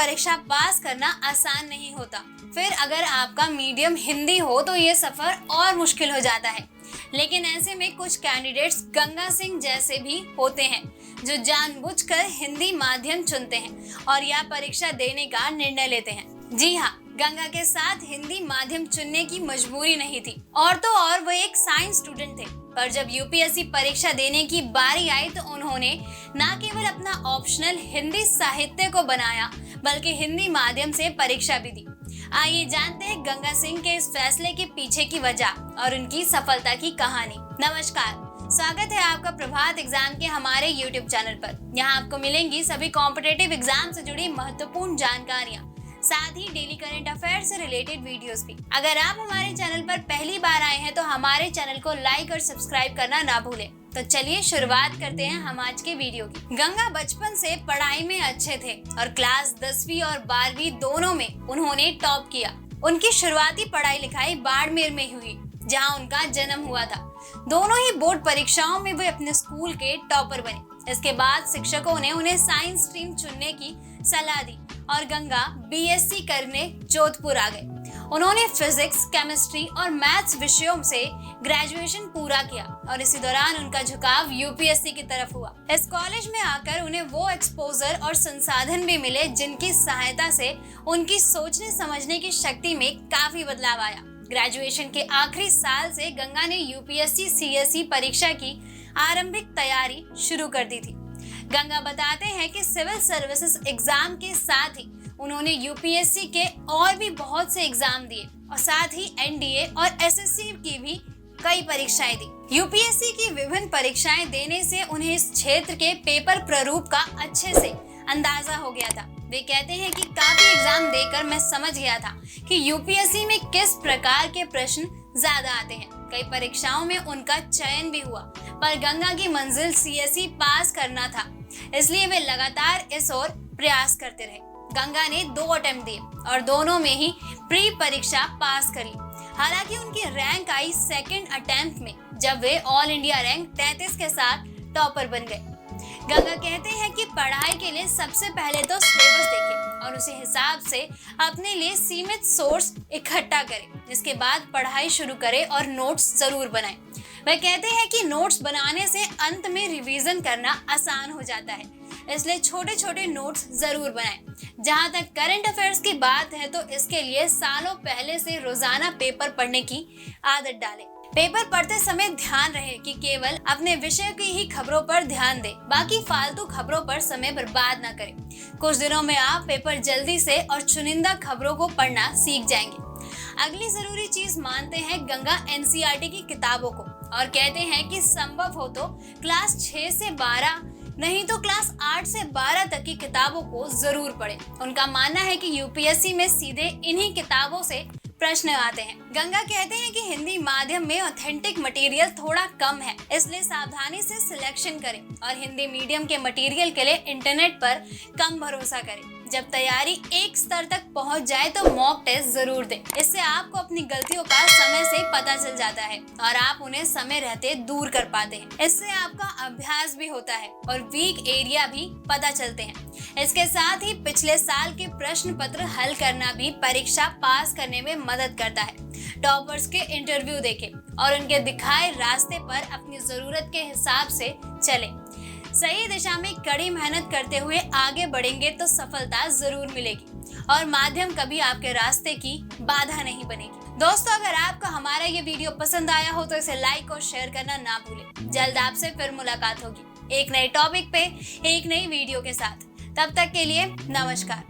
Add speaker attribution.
Speaker 1: परीक्षा पास करना आसान नहीं होता। फिर अगर आपका मीडियम हिंदी हो तो ये सफर और मुश्किल हो जाता है। लेकिन ऐसे में कुछ कैंडिडेट्स गंगा सिंह जैसे भी होते हैं जो जानबूझकर हिंदी माध्यम चुनते हैं और यह परीक्षा देने का निर्णय लेते हैं। जी हाँ, गंगा के साथ हिंदी माध्यम चुनने की मजबूरी नहीं थी। और तो और वो एक साइंस स्टूडेंट थे, पर जब यूपीएससी परीक्षा देने की बारी आई तो उन्होंने न केवल अपना ऑप्शनल हिंदी साहित्य को बनाया बल्कि हिंदी माध्यम से परीक्षा भी दी। आइए जानते हैं गंगा सिंह के इस फैसले के पीछे की वजह और उनकी सफलता की कहानी। नमस्कार, स्वागत है आपका प्रभात एग्जाम के हमारे YouTube चैनल पर। यहाँ आपको मिलेंगी सभी कॉम्पिटिटिव एग्जाम से जुड़ी महत्वपूर्ण जानकारियाँ, साथ ही डेली करंट अफेयर से रिलेटेड वीडियोस भी। अगर आप हमारे चैनल पर पहली बार आए हैं तो हमारे चैनल को लाइक और सब्सक्राइब करना ना भूलें। तो चलिए शुरुआत करते हैं हम आज के वीडियो की। गंगा बचपन से पढ़ाई में अच्छे थे और क्लास 10वीं और 12वीं दोनों में उन्होंने टॉप किया। उनकी शुरुआती पढ़ाई लिखाई बाड़मेर में हुई, जहां उनका जन्म हुआ था। दोनों ही बोर्ड परीक्षाओं में वे अपने स्कूल के टॉपर बने। इसके बाद शिक्षकों ने उन्हें साइंस स्ट्रीम चुनने की सलाह दी और गंगा बीएससी करने जोधपुर आ गए। उन्होंने फिजिक्स, केमिस्ट्री और मैथ्स विषयों से ग्रेजुएशन पूरा किया और इसी दौरान उनका झुकाव यूपीएससी की तरफ हुआ। इस कॉलेज में आकर उन्हें वो एक्सपोजर और संसाधन भी मिले जिनकी सहायता से उनकी सोचने समझने की शक्ति में काफी बदलाव आया। ग्रेजुएशन के आखिरी साल से गंगा ने यूपीएससी सीएसई परीक्षा की आरंभिक तैयारी शुरू कर दी थी। गंगा बताते हैं कि सिविल सर्विसेज एग्जाम के साथ ही उन्होंने यूपीएससी के और भी बहुत से एग्जाम दिए और साथ ही एनडीए और एसएससी की भी कई परीक्षाएं दी। यूपीएससी की विभिन्न परीक्षाएं देने से उन्हें इस क्षेत्र के पेपर प्रारूप का अच्छे से अंदाजा हो गया था। वे कहते हैं कि काफी एग्जाम देकर मैं समझ गया था कि यूपीएससी में किस प्रकार के प्रश्न ज्यादा आते हैं। कई परीक्षाओं में उनका चयन भी हुआ, पर गंगा की मंजिल सीएसई पास करना था, इसलिए वे लगातार इस ओर प्रयास करते रहे। गंगा ने 2 अटेम्प्ट दिए और दोनों में ही प्री परीक्षा पास कर ली। हालांकि उनकी रैंक आई सेकंड अटेम्प्ट में, जब वे ऑल इंडिया रैंक 33 के साथ टॉपर बन गए। गंगा कहते हैं कि पढ़ाई के लिए सबसे पहले तो सिलेबस देखें और उसी हिसाब से अपने लिए सीमित सोर्स इकट्ठा करें। इसके बाद पढ़ाई शुरू करें और नोट्स जरूर बनाएं। वह कहते हैं कि नोट्स बनाने से अंत में रिवीजन करना आसान हो जाता है, इसलिए छोटे छोटे नोट्स जरूर बनाएं। जहां तक करंट अफेयर्स की बात है तो इसके लिए सालों पहले से रोजाना पेपर पढ़ने की आदत डालें। पेपर पढ़ते समय ध्यान रहे कि केवल अपने विषय की ही खबरों पर ध्यान दें, बाकी फालतू खबरों पर समय बर्बाद न करें। कुछ दिनों में आप पेपर जल्दी से और चुनिंदा खबरों को पढ़ना सीख जाएंगे। अगली जरूरी चीज मानते हैं गंगा एनसीईआरटी की किताबों को और कहते हैं कि संभव हो तो क्लास 6 से 12 नहीं तो क्लास 8 से 12 तक की किताबों को जरूर पढ़ें। उनका मानना है कि यूपीएससी में सीधे इन्हीं किताबों से प्रश्न आते हैं। गंगा कहते हैं कि हिंदी माध्यम में ऑथेंटिक मटेरियल थोड़ा कम है, इसलिए सावधानी से सिलेक्शन करें और हिंदी मीडियम के मटेरियल के लिए इंटरनेट पर कम भरोसा करें। जब तैयारी एक स्तर तक पहुंच जाए तो मॉक टेस्ट जरूर दें। इससे आपको अपनी गलतियों का समय से पता चल जाता है और आप उन्हें समय रहते दूर कर पाते हैं। इससे आपका अभ्यास भी होता है और वीक एरिया भी पता चलते हैं। इसके साथ ही पिछले साल के प्रश्न पत्र हल करना भी परीक्षा पास करने में मदद करता है। टॉपर्स के इंटरव्यू देखें और उनके दिखाए रास्ते पर अपनी जरूरत के हिसाब से चलें। सही दिशा में कड़ी मेहनत करते हुए आगे बढ़ेंगे तो सफलता जरूर मिलेगी और माध्यम कभी आपके रास्ते की बाधा नहीं बनेगी। दोस्तों, अगर आपको हमारा ये वीडियो पसंद आया हो तो इसे लाइक और शेयर करना ना भूलें। जल्द आपसे फिर मुलाकात होगी एक नए टॉपिक पे एक नई वीडियो के साथ। तब तक के लिए नमस्कार।